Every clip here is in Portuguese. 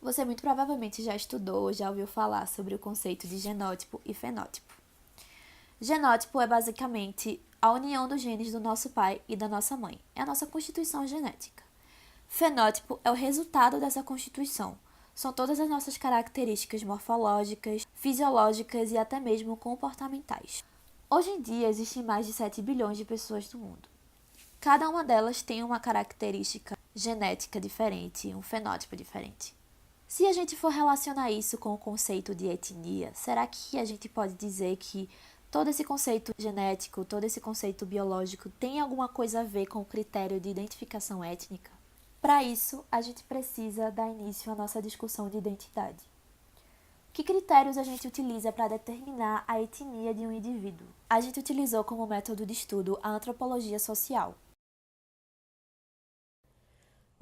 Você muito provavelmente já estudou ou já ouviu falar sobre o conceito de genótipo e fenótipo. Genótipo é basicamente a união dos genes do nosso pai e da nossa mãe. É a nossa constituição genética. Fenótipo é o resultado dessa constituição. São todas as nossas características morfológicas, fisiológicas e até mesmo comportamentais. Hoje em dia existem mais de 7 bilhões de pessoas no mundo. Cada uma delas tem uma característica genética diferente, um fenótipo diferente. Se a gente for relacionar isso com o conceito de etnia, será que a gente pode dizer que todo esse conceito genético, todo esse conceito biológico tem alguma coisa a ver com o critério de identificação étnica? Para isso, a gente precisa dar início à nossa discussão de identidade. Que critérios a gente utiliza para determinar a etnia de um indivíduo? A gente utilizou como método de estudo a antropologia social.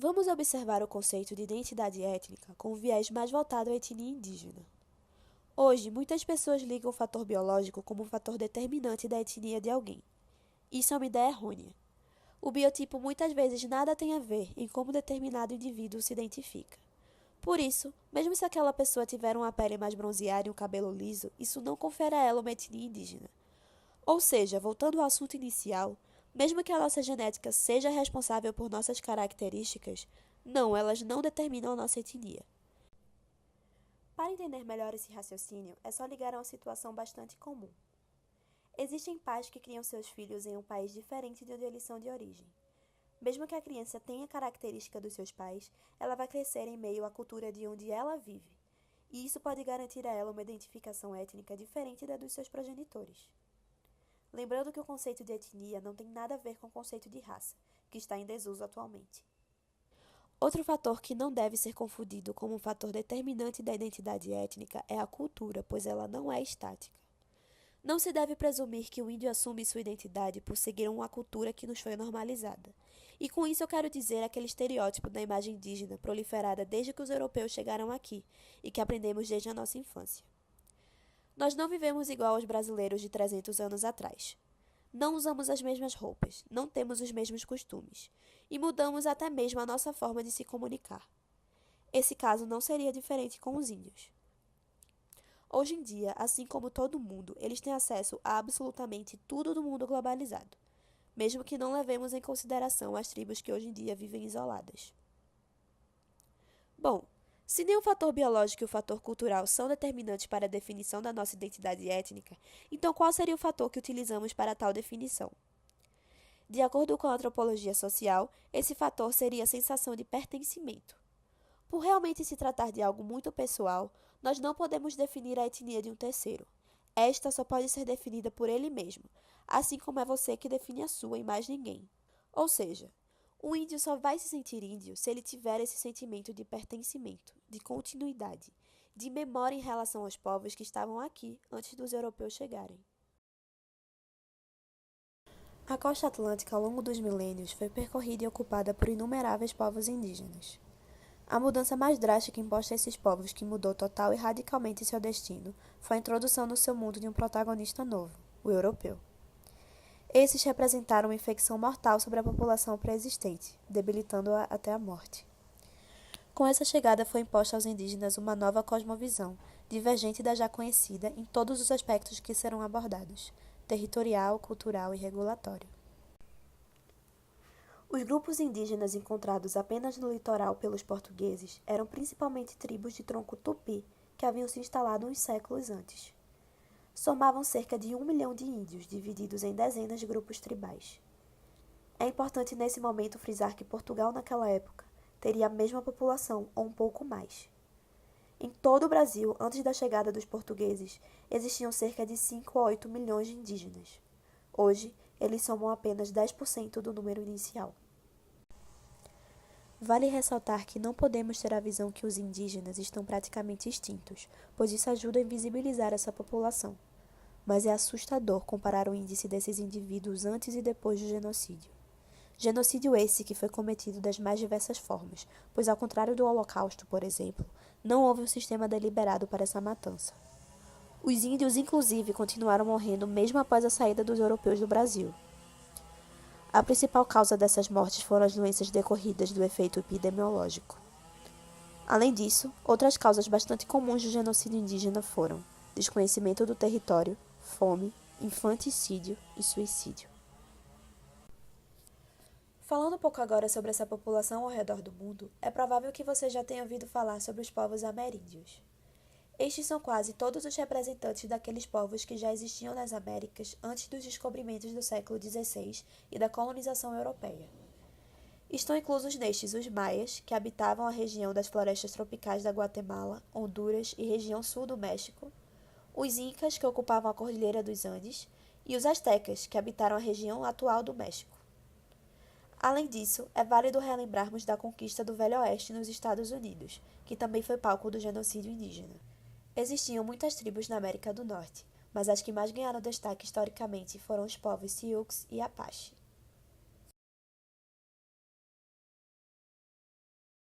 Vamos observar o conceito de identidade étnica com um viés mais voltado à etnia indígena. Hoje, muitas pessoas ligam o fator biológico como um fator determinante da etnia de alguém. Isso é uma ideia errônea. O biotipo muitas vezes nada tem a ver em como determinado indivíduo se identifica. Por isso, mesmo se aquela pessoa tiver uma pele mais bronzeada e um cabelo liso, isso não confere a ela uma etnia indígena. Ou seja, voltando ao assunto inicial, mesmo que a nossa genética seja responsável por nossas características, não, elas não determinam a nossa etnia. Para entender melhor esse raciocínio, é só ligar a uma situação bastante comum. Existem pais que criam seus filhos em um país diferente de onde eles são de origem. Mesmo que a criança tenha característica dos seus pais, ela vai crescer em meio à cultura de onde ela vive, e isso pode garantir a ela uma identificação étnica diferente da dos seus progenitores. Lembrando que o conceito de etnia não tem nada a ver com o conceito de raça, que está em desuso atualmente. Outro fator que não deve ser confundido como um fator determinante da identidade étnica é a cultura, pois ela não é estática. Não se deve presumir que o índio assume sua identidade por seguir uma cultura que nos foi normalizada. E com isso eu quero dizer aquele estereótipo da imagem indígena proliferada desde que os europeus chegaram aqui e que aprendemos desde a nossa infância. Nós não vivemos igual aos brasileiros de 300 anos atrás. Não usamos as mesmas roupas, não temos os mesmos costumes, e mudamos até mesmo a nossa forma de se comunicar. Esse caso não seria diferente com os índios. Hoje em dia, assim como todo mundo, eles têm acesso a absolutamente tudo do mundo globalizado, mesmo que não levemos em consideração as tribos que hoje em dia vivem isoladas. Bom, se nem o fator biológico e o fator cultural são determinantes para a definição da nossa identidade étnica, então qual seria o fator que utilizamos para tal definição? De acordo com a antropologia social, esse fator seria a sensação de pertencimento. Por realmente se tratar de algo muito pessoal, nós não podemos definir a etnia de um terceiro. Esta só pode ser definida por ele mesmo, assim como é você que define a sua e mais ninguém. Ou seja, o índio só vai se sentir índio se ele tiver esse sentimento de pertencimento, de continuidade, de memória em relação aos povos que estavam aqui antes dos europeus chegarem. A costa atlântica ao longo dos milênios foi percorrida e ocupada por inumeráveis povos indígenas. A mudança mais drástica imposta a esses povos, que mudou total e radicalmente seu destino, foi a introdução no seu mundo de um protagonista novo, o europeu. Esses representaram uma infecção mortal sobre a população pré-existente, debilitando-a até a morte. Com essa chegada foi imposta aos indígenas uma nova cosmovisão, divergente da já conhecida em todos os aspectos que serão abordados: territorial, cultural e regulatório. Os grupos indígenas encontrados apenas no litoral pelos portugueses eram principalmente tribos de tronco tupi, que haviam se instalado uns séculos antes. Somavam cerca de 1 milhão de índios, divididos em dezenas de grupos tribais. É importante nesse momento frisar que Portugal naquela época teria a mesma população, ou um pouco mais. Em todo o Brasil, antes da chegada dos portugueses, existiam cerca de 5 a 8 milhões de indígenas. Hoje, eles somam apenas 10% do número inicial. Vale ressaltar que não podemos ter a visão que os indígenas estão praticamente extintos, pois isso ajuda a invisibilizar essa população. Mas é assustador comparar o índice desses indivíduos antes e depois do genocídio. Genocídio esse que foi cometido das mais diversas formas, pois ao contrário do Holocausto, por exemplo, não houve um sistema deliberado para essa matança. Os índios, inclusive, continuaram morrendo mesmo após a saída dos europeus do Brasil. A principal causa dessas mortes foram as doenças decorridas do efeito epidemiológico. Além disso, outras causas bastante comuns do genocídio indígena foram desconhecimento do território, fome, infanticídio e suicídio. Falando um pouco agora sobre essa população ao redor do mundo, é provável que você já tenha ouvido falar sobre os povos ameríndios. Estes são quase todos os representantes daqueles povos que já existiam nas Américas antes dos descobrimentos do século XVI e da colonização europeia. Estão inclusos nestes os maias, que habitavam a região das florestas tropicais da Guatemala, Honduras e região sul do México, os incas, que ocupavam a Cordilheira dos Andes, e os astecas, que habitaram a região atual do México. Além disso, é válido relembrarmos da conquista do Velho Oeste nos Estados Unidos, que também foi palco do genocídio indígena. Existiam muitas tribos na América do Norte, mas as que mais ganharam destaque historicamente foram os povos Sioux e Apache.